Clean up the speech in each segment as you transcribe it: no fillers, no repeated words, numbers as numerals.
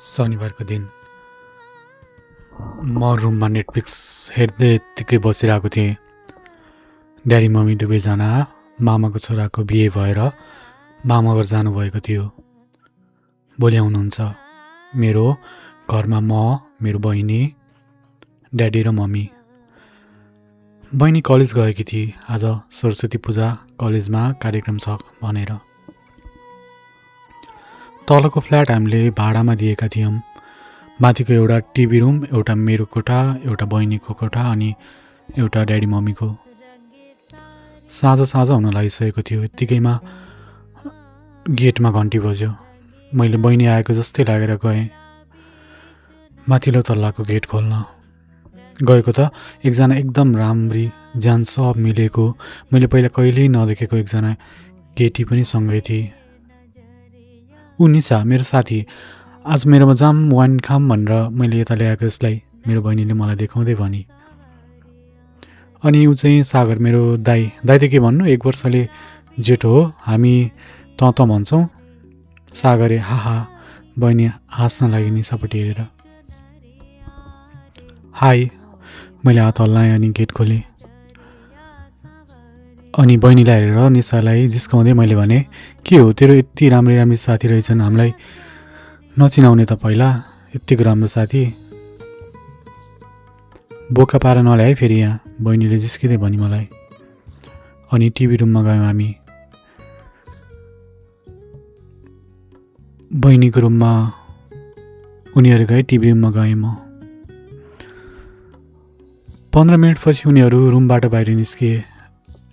शनिबारको दिन म रुममा नेटफ्लिक्स हेर्दै यत्तिकै बसिरहेको थिएँ। ड्याडी मम्मी दुवैजना मामाको छोराको बिहे भएर मामाघर जानुभएको थियो। भोलि आउनुहुन्छ। मेरो घरमा म, मेरो बहिनी, ड्याडी र मम्मी। बहिनी कलेज गएकी थिए। आज सरस्वती पूजा कलेजमा कार्यक्रम छ भनेर। तलको फ्ल्याट हामीले भाडामा दिएका थियौँ। माथिको एउटा टिभी रुम, एउटा मेरो कोठा, एउटा बहिनीको कोठा अनि एउटा ड्याडी मम्मीको। साँझ हुन लागिसकेको थियो। यत्तिकैमा गेटमा घन्टी बज्यो। मैले बहिनी आएको जस्तै लागेर गएँ माथिल्लो तल्लाको गेट खोल्न। गएको त एकजना एकदम राम्री, ज्यान सब मिलेको, मैले पहिला कहिल्यै नदेखेको एकजना केटी पनि सँगै थिए। ऊ निशा, मेरो साथी। आज मेरोमा जाम वाइन खाम भनेर मैले यता ल्याएको यसलाई मेरो बहिनीले मलाई देखाउँदै भनी। अनि ऊ चाहिँ सागर, मेरो दाई त के भन्नु, 1 वर्षले जेठो हो। हामी त भन्छौँ। सागरे हा। बहिनी हाँस्न लागि निशापट्टि हेरेर। हाई। मैले हात हल्लाएँ अनि गेट खोलेँ। अनि बहिनीलाई हेरेर निशालाई जिस्काउँदै मैले भने, के हो तेरो यति राम्री साथी रहेछन्, हामीलाई नचिनाउने त पहिला, यत्तिको राम्रो साथी। बोका पारा नल्याए फेरि यहाँ, बहिनीले जिस्किँदै भनी मलाई। अनि टिभी रुममा गयौँ हामी। बहिनीको रुममा उनीहरू गए, टिभी रुममा गएँ म। 15 मिनटपछि उनीहरू रुमबाट बाहिर निस्किए।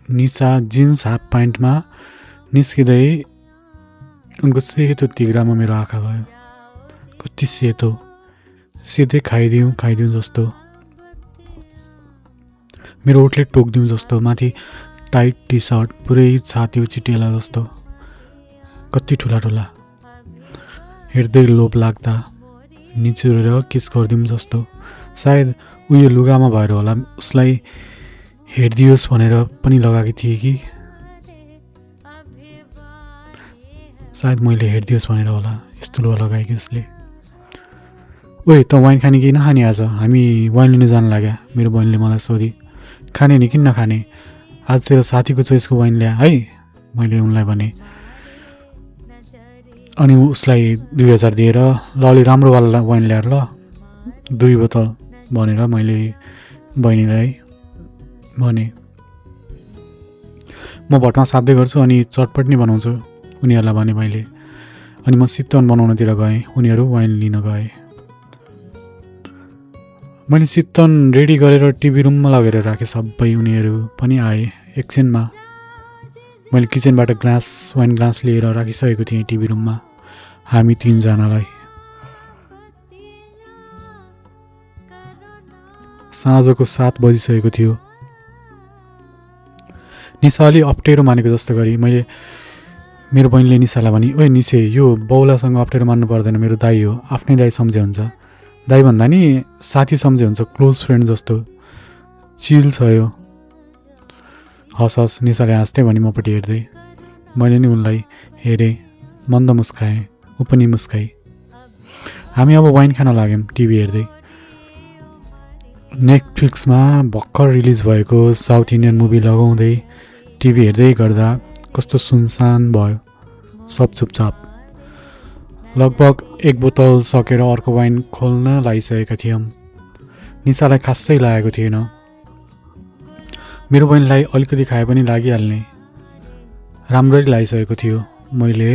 निशा जिन्स हाफ प्यान्टमा निस्किँदै उनको सेतो तिग्रामा मेरो आँखा गयो। कति सेतो, सिधै खाइदिउँ जस्तो, मेरो ओठले टोकिदिउँ जस्तो, माथि टाइट टी सर्ट, पुरै छाती चिटिएला जस्तो, कति ठुला हेर्दै लोभ लाग्दा निचुरेर किस गरिदिउँ जस्तो। सायद उयो लुगामा भएर होला, उसलाई हेरिदियोस् भनेर पनि लगाएकी थिएँ कि सायद मैले हेरिदियोस् भनेर होला यस्तो लुगा लगाएकी उसले। ओए त वाइन खाने कि नखाने? आज हामी वाइन लिन जान लाग्यो, मेरो बहिनीले मलाई सोधी। खाने नि किन नखाने? आज तेरो साथीको चोइसको वाइन ल्या है, मैले उनलाई भने। अनि उसलाई 2000 दिएर ल अलि राम्रोवाला वाइन ल्याएर ल 2 बोतल भनेर मैले बहिनीलाई भने। म भटमा साध्दै गर्छु अनि चटपट नै बनाउँछु उनीहरूलाई भने मैले। अनि म चितवन बनाउनतिर गएँ, उनीहरू वाइन लिन गए। मैले चितवन रेडी गरेर टिभी रुममा लगेर राखेँ सबै। उनीहरू पनि आए एकछिनमा। मैले किचनबाट वाइन ग्लास लिएर राखिसकेको थिएँ टिभी रुममा हामी 3 जनालाई। साँझको 7 बजिसकेको थियो। निशा अलि अप्ठ्यारो मानेको जस्तो गरी मैले मेरो बहिनीले निशालाई भने, ओए निशे, यो बाउलासँग अप्ठ्यारो मान्नु पर्दैन, मेरो दाई हो, आफ्नै दाई सम्झे हुन्छ। दाई भन्दा नि साथी सम्झे हुन्छ, क्लोज फ्रेन्ड जस्तो, चिल छ यो। हस निशाले हाँस्दै भने मपट्टि हेर्दै। मैले नि उनलाई हेरेँ, मन्द मुस्काएँ, ऊ पनि मुस्काई। हामी अब वाइन खान लाग्यौँ टिभी हेर्दै। नेटफ्लिक्समा भर्खर रिलिज भएको साउथ इन्डियन मुभी लगाउँदै टिभी हेर्दै गर्दा कस्तो सुनसान भयो, सब चुपचाप। लगभग 1 बोतल सकेर अर्को वाइन खोल्न लागिसकेका थियौँ। निशालाई खासै लागेको थिएन। मेरो बहिनीलाई अलिकति खाए पनि लागिहाल्ने राम्ररी लागिसकेको थियो। मैले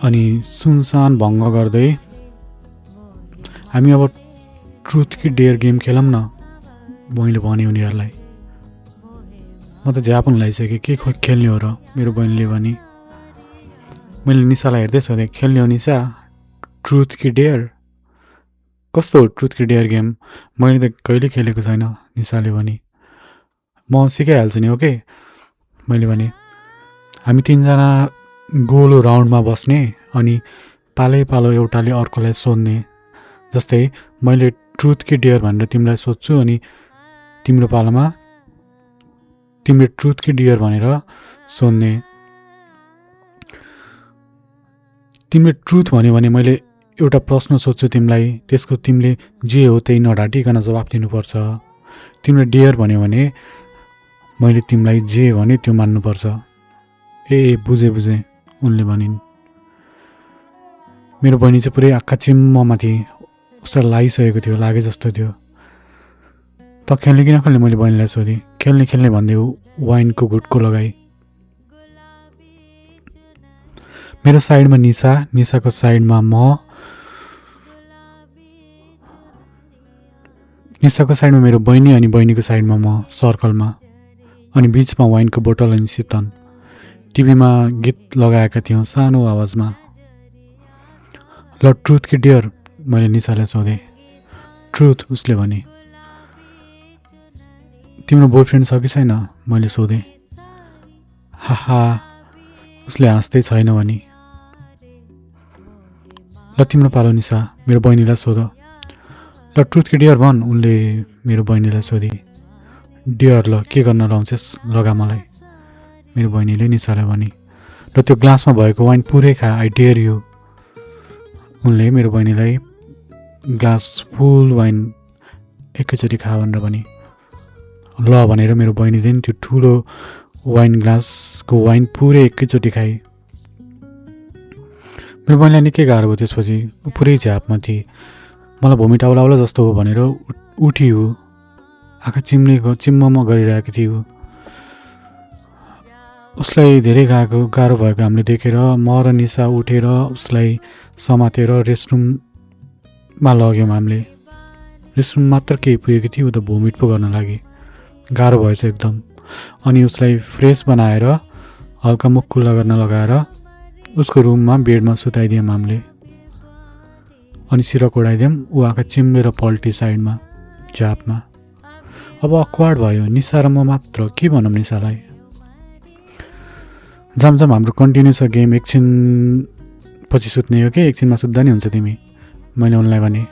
अनि सुनसान भङ्ग गर्दै, हामी अब ट्रुथ कि डेयर गेम खेलौँ न, मैले भने उनीहरूलाई। म त झ्यापुन लागिसकेँ, के खेल्ने हो र, मेरो बहिनीले भने। मैले निशालाई हेर्दै सोधेँ, खेल्ने हो निशा ट्रुथ कि डेयर? कस्तो हो ट्रुथ कि डेयर गेम? मैले त कहिले खेलेको छैन, निशाले भने। म सिकाइहाल्छु नि, ओके, मैले भने। हामी 3 जना गोलो राउन्डमा बस्ने अनि पालो एउटाले अर्कोलाई सोध्ने। जस्तै मैले ट्रुथ कि डेयर भनेर तिमीलाई सोध्छु अनि तिम्रो पालोमा तिमीले ट्रुथ कि डेयर भनेर सोध्ने। तिमीले ट्रुथ भन्यो भने मैले एउटा प्रश्न सोध्छु तिमीलाई, त्यसको तिमीले जे हो त्यही नढाँटिकन जवाफ दिनुपर्छ। तिमीले डियर भन्यो भने मैले तिमीलाई जे भने त्यो मान्नुपर्छ। ए बुझेँ उनले भनिन्। मेरो बहिनी चाहिँ पुरै आँखा चिम्ममा थिए, उसलाई लागिसकेको थियो, लागे जस्तो थियो। त खेल्ने कि नखेल्ने मैले बहिनीलाई सोधेँ। खेल्ने भन्दै वाइनको घुटको लगाई। मेरो साइडमा निसाको साइडमा निसाको साइडमा मेरो बहिनी अनि बहिनीको साइडमा म सर्कलमा, अनि बिचमा वाइनको बोतल अनि शीतन। टिभीमा गीत लगाएका थियौँ सानो आवाजमा। ल ट्रुथ कि डियर मैले निसालाई सोधेँ। ट्रुथ उसले भने। तिम्रो बोयफ्रेन्ड छ कि छैन मैले सोधेँ। हाहा उसले हाँस्दै छैन भनी। ल तिम्रो पालो निसा मेरो बहिनीलाई सोध। ल ट्रुथ कि डियर भन उनले मेरो बहिनीलाई सोधे। डियर ल के गर्न लाउँछस् लगा मलाई मेरो बहिनीले निसालाई भनी। ल त्यो ग्लासमा भएको वाइन पुरै खा, आई डेयर यु उनले मेरो बहिनीलाई ग्लास फुल वाइन एकैचोटि खा भनेर भने। ल भनेर मेरो बहिनीले नि त्यो ठुलो वाइन ग्लासको वाइन पुरै एकैचोटि खाए। मेरो बहिनीलाई निकै गाह्रो भयो। त्यसपछि पुरै झ्यापमा थिए। मलाई भोमिट आउला जस्तो हो भनेर उठियो। आँखा चिम्ममा गरिरहेको थियो। उसलाई धेरै गाह्रो भएको हामीले देखेर म र निसा उठेर उसलाई समातेर रेस्टरुममा लग्यौँ हामीले। रेस्टरुम मात्र केही पुगेको थियो, ऊ त भोमिट पो गर्न लागे। गाह्रो भएछ एकदम। अनि उसलाई फ्रेस बनाएर हल्का मुख खुल्ला गर्न लगाएर उसको रुममा बेडमा सुताइदियौँ हामीले। अनि सिरक उडाइदियौँ। ऊ आँखा चिम्लेर पल्टी साइडमा झ्यापमा। अब अक्वार्ड भयो। निसा र म मात्र के भनौँ निसालाई। जाम हाम्रो कन्टिन्यू छ गेम। एकछिन पछि सुत्ने हो कि एकछिनमा सुत्दा नि हुन्छ तिमी मैले उनलाई भने।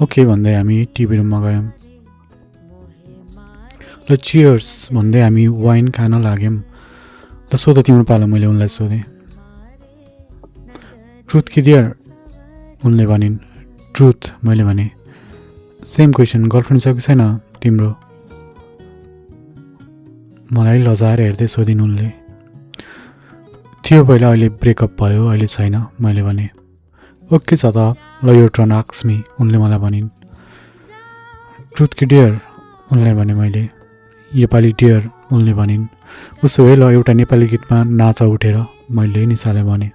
ओके भन्दै हामी टिभी रुममा गयौँ। ल चियर्स भन्दै हामी वाइन खान लाग्यौँ। ल सोध तिम्रो पालो मैले उनलाई सोधेँ। ट्रुथ कि डियर उनले भनिन्। ट्रुथ मैले भने। सेम क्वेसन गर्लफ्रेन्ड छ कि छैन तिम्रो मलाई लजाएर हेर्दै सोधिन् उनले। थियो पहिला, अहिले ब्रेकअप भयो, अहिले छैन मैले भने। ओके छ त ल यो टर्न आस्क मी उनले मलाई भनिन्। ट्रुथ कि डियर उनलाई भने मैले। योपालि डियर उनले भनिन्। उसो भए ल एउटा नेपाली गीतमा नाच उठेर मैले निसालाई भने।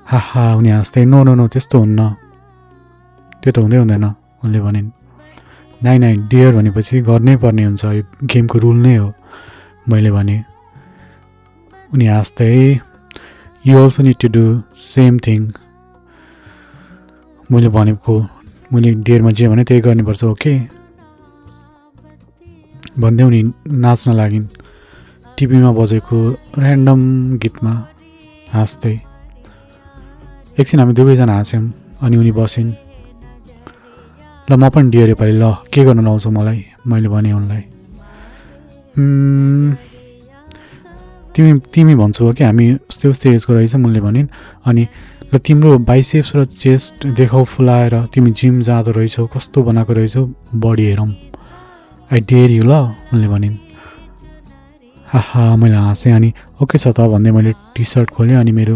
हाहा उनी हाँस्दै नो नो नो त्यस्तो हुन्न, त्यो त हुँदैन उनले भनिन्। नाइ डियर भनेपछि गर्नै पर्ने हुन्छ, यो गेमको रुल नै हो मैले भने। उनी हाँस्दै you also need to do same thing मैले भनेको। मैले डियरमा जे भने त्यही गर्नुपर्छ ओके भन्दै उनी नाच्न लागिन् टिभीमा बजेको ऱ्यान्डम गीतमा हाँस्दै। एकछिन हामी दुवैजना हाँस्यौँ अनि उनी बसिन्। ल म पनि डियर योपालि ल के गर्न लाउँछौ मलाई मैले भने उनलाई। तिमी भन्छौ कि हामी उस्तै एजको रहेछ उनले भनिन्। अनि ल तिम्रो बाइसेप्स र चेस्ट देखाउ फुलाएर, तिमी जिम जाँदो रहेछौ, कस्तो बनाएको रहेछौ, बडी हेरौँ आई डेयर यु ल उनले भनिन्। हाहा मैले हाँसेँ। अनि ओके छ त भन्दै मैले टी सर्ट खोलेँ अनि मेरो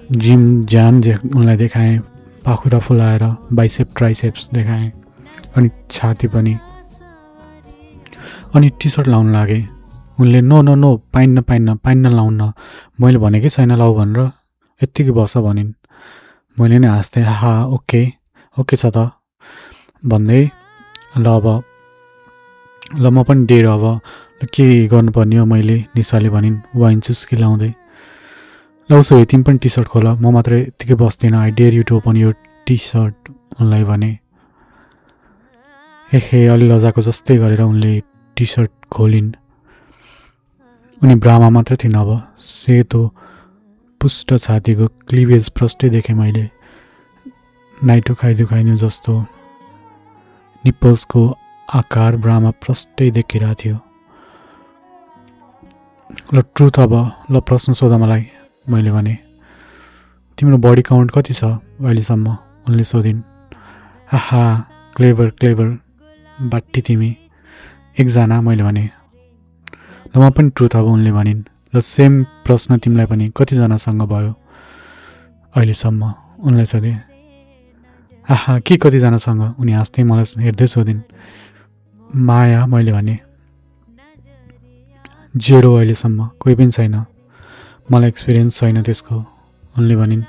जिम ज्यान उनलाई देखाएँ। पाखुरा फुलाएर बाइसेप ट्राइसेप्स देखाएँ अनि छाती पनि। अनि टी सर्ट लाउन लागे। उनले नो नो नो पाइन्न लाउन मैले भनेकै छैन लाउ भनेर, यत्तिकै बस भनिन्। मैले नै हाँस्थेँ। हाहा ओके छ त भन्दै ल म पनि डेर अब के गर्नुपर्ने हो मैले निसाले भनिन् वाइन चुस्की लाउँदै। ल उसो भए तिमी पनि टी सर्ट खोल, म मात्र यत्तिकै बस्दिनँ, I dare you to open यो टी सर्ट उनलाई भने। हे अलि लजाको जस्तै गरेर उनले टी सर्ट खोलिन्। उनी ब्रामा मात्र थिइन् अब। सेतो पुष्ट छातीको क्लिभेज प्रष्टै देखेँ मैले, नाइटो खाइदिनु जस्तो। निप्पल्सको आकार ब्रामा प्रष्टै देखिरहेको थियो। ल ट्रुथ अब ल प्रश्न सोध मलाई मैले भने। तिम्रो बडी काउन्ट कति छ अहिलेसम्म उनले सोधिन्। आहा क्लेभर क्लेभर बाट्टी तिमी, एकजना मैले भने। ल म पनि ट्रुथ अब उनले भनिन्। ल सेम प्रश्न तिमीलाई पनि कतिजनासँग भयो अहिलेसम्म उनलाई सोधे। आहा के कतिजनासँग, उनी हाँस्दै मलाई हेर्दै सोधिन्। माया मैले भने। 0 अहिलेसम्म, कोही पनि छैन, मलाई एक्सपिरियन्स छैन त्यसको उनले भनिन्।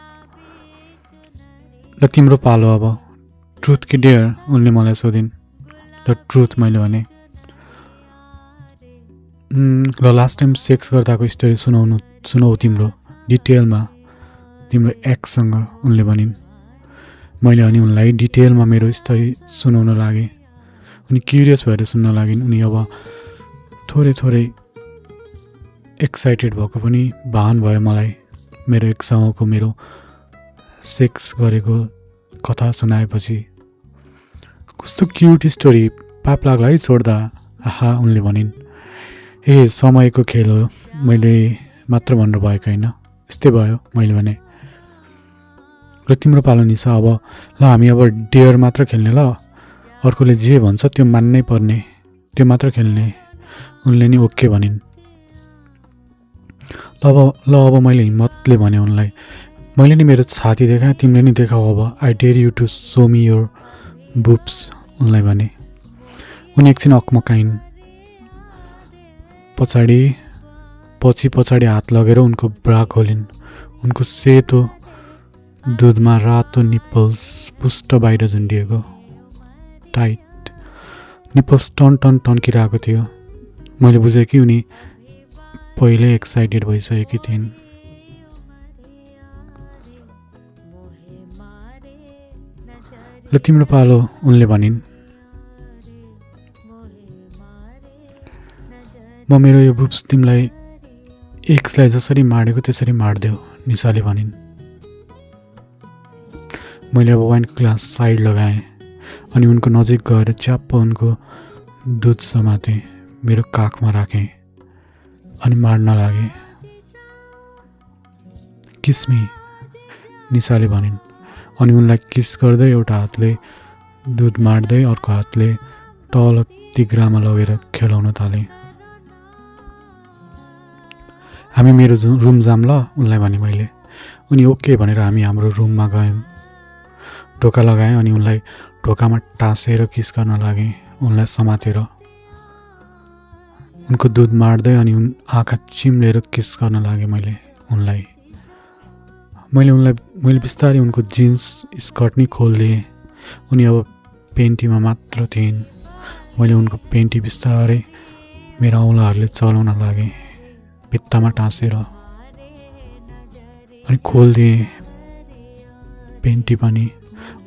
ल तिम्रो पालो अब, ट्रुथ कि डेयर उनले मलाई सोधिन्। ल ट्रुथ मैले भने। ल लास्ट टाइम सेक्स गर्दाको स्टोरी सुनाऊ तिम्रो डिटेलमा तिम्रो एक्ससँग उनले भनिन्। मैले अनि उनलाई डिटेलमा मेरो स्टोरी सुनाउन लागेँ। उनी क्युरियस भएर सुन्न लागिन्। उनी अब थोरै एक्साइटेड भएको पनि भान भयो मलाई मेरो एकसँगको मेरो सेक्स गरेको कथा सुनाएपछि। कस्तो क्युट स्टोरी, पाप लाग्ला है छोड्दा, आहा उनले भनिन्। ए समयको खेल हो, मैले मात्र भन्नु भएको होइन, यस्तै भयो मैले भने। र तिम्रो पालो निसा अब, ल हामी अब डेयर मात्र खेल्ने, ल अर्कोले जे भन्छ त्यो मान्नै पर्ने, त्यो मात्र खेल्ने उनले नि ओके भनिन्। ल अब मैले हिम्मतले भने उनलाई। मैले नि मेरो छाती देखाएँ, तिमीले नि देखाऊ अब, I dare you to show me your boobs उनलाई भने। उनी एकछिन अकमकाइन्। पछाडि हात लगेर उनको ब्रा खोलिन्। उनको सेतो दुधमा रातो निप्पल्स पुष्ट बाहिर झुन्डिएको, टाइट निप्पल्स टन टन्किरहेको थियो। मैले बुझेँ कि उनी पहिल्यै एक्साइटेड भइसकेकी थिइन्। ल तिम्रो पालो उनले भनिन्। म मेरो यो बुब्स तिमीलाई एक्सलाई जसरी माडेको त्यसरी माड्देऊ निसाले भनिन्। मैले अब वाइनको ग्लास साइड लगाएँ अनि उनको नजिक गएर च्याप्प उनको दुध समातेँ, मेरो काखमा राखेँ अनि माड्न लागेँ। किस्मी निसाले भनिन्। अनि उनलाई किस गर्दै एउटा हातले दुध माड्दै अर्को हातले तल तिग्रामा लगेर खेलाउन थालेँ। हामी मेरो रुम जाम ल उनलाई भने मैले। उनी ओके भनेर हामी हाम्रो रुममा गयौँ। ढोका लगाएँ अनि उनलाई ढोकामा टाँसेर किस गर्न लागेँ, उनलाई समातेर। उनको दुध माड्दै अनि आँखा चिम्लेर किस गर्न लागेँ मैले उनलाई। मैले बिस्तारै उनको जिन्स स्कर्ट नि खोलिदिएँ। उनी अब पेन्टीमा मात्र थिइन्। मैले उनको पेन्टी बिस्तारै मेरा औँलाहरूले चलाउन लागेँ, भित्तामा टाँसेर अनि खोलिदिएँ। पेन्टी पनि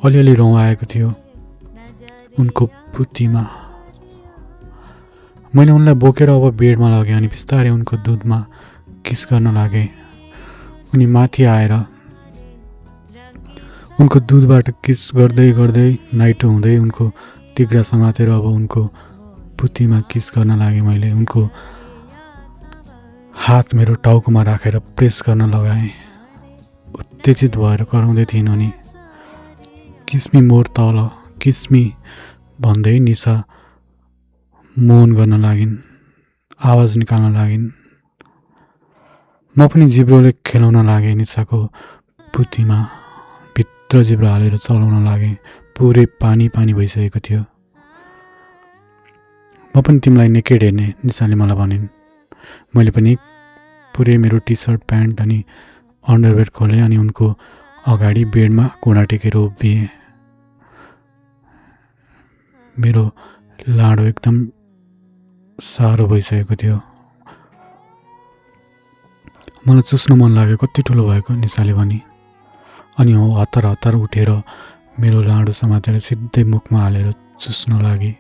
अलिअलि रौँ आएको थियो उनको पुतीमा। मैले उनलाई बोकेर अब बेडमा लगेँ अनि बिस्तारै उनको दुधमा किस गर्न लागेँ। उनी माथि आएर उनको दुधबाट किस गर्दै गर्दै नाइटो हुँदै उनको तिग्रा समातेर अब उनको पुतीमा किस गर्न लागेँ मैले। उनको हात मेरो टाउकोमा राखेर प्रेस गर्न लगाएँ। उत्तेजित भएर कराउँदै थिइन् उनी। किस्मी मोर तल, किस्मी भन्दै निसा मोहन गर्न लागिन्, आवाज निकाल्न लागिन्। म पनि जिब्रोले खेलाउन लागेँ निसाको पुतीमा, भित्र जिब्रो हालेर चलाउन लागेँ। पुरै पानी भइसकेको थियो। म पनि तिमीलाई नेकेड हेर्ने निसाले मलाई भनिन्। मैले पनि पुरै मेरो टी सर्ट प्यान्ट अनि अन्डरवेयर खोलेँ अनि उनको अगाडि बेडमा घुँडा टेकेर उभिएँ। मेरो लाडो एकदम साह्रो भइसकेको थियो। मलाई चुस्न मन लाग्यो, कति ठुलो भएको निसाले भनी। अनि हो हतार उठेर मेरो लाडो समातेर सिधै मुखमा हालेर चुस्न लागि,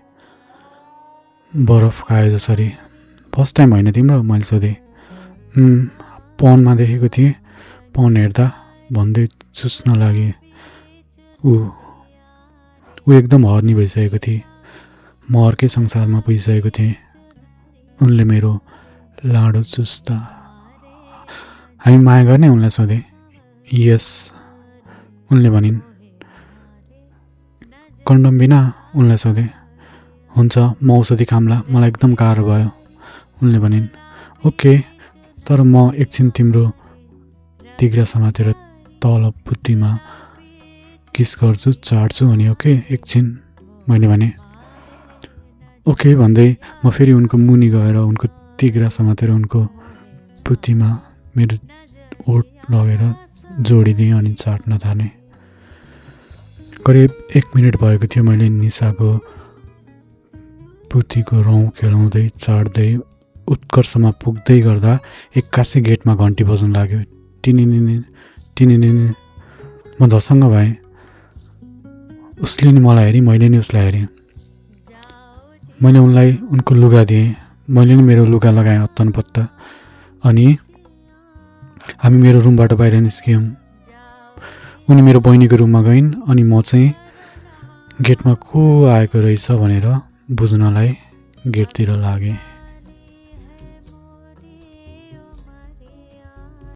बरफ खाए जसरी। फर्स्ट टाइम होइन तिम्रो? मैले सोधेँ। पनमा देखेको थिएँ, पन हेर्दा भन्दै चुस्न लागे। ऊ एकदम हर्नी भइसकेको थिए। म अर्कै संसारमा पुगिसकेको थिएँ। उनले मेरो लाडो चुस्दा। हामी माया गर्ने उनलाई सोधेँ। यस उनले भनिन्। कन्डम बिना उनलाई सोधेँ। हुन्छ म औषधि खाम्ला, मलाई एकदम गाह्रो भयो उनले भनिन्। ओके, तर म एकछिन तिम्रो तिग्रा समातेर तल बुद्धिमा किस गर्छु, चाड्छु अनि ओके एकछिन, मैले भने। ओके भन्दै म फेरि उनको मुनि गएर उनको तिग्रा समातेर उनको बुद्धिमा मेरो ओठ लगेर जोडिदिएँ अनि चाट्न थालेँ। करिब 1 मिनट भएको थियो। मैले निसाको बुद्धिको रौँ खेलाउँदै चाड्दै उत्कर्षमा पुग्दै गर्दा एक्कासी गेटमा घन्टी बज्न लाग्यो। टिनिनिनि टिनिनिनि। म झसङ्ग भएँ। उसले नि मलाई हेरी, मैले नि उसलाई हेरेँ। मैले उनलाई उनको लुगा दिएँ, मैले नि मेरो लुगा लगाएँ हत्तनपत्त। अनि हामी मेरो रुमबाट बाहिर निस्क्यौँ। उनी मेरो बहिनीको रुममा गइन् अनि म चाहिँ गेटमा को आएको रहेछ भनेर बुझ्नलाई गेटतिर लागेँ।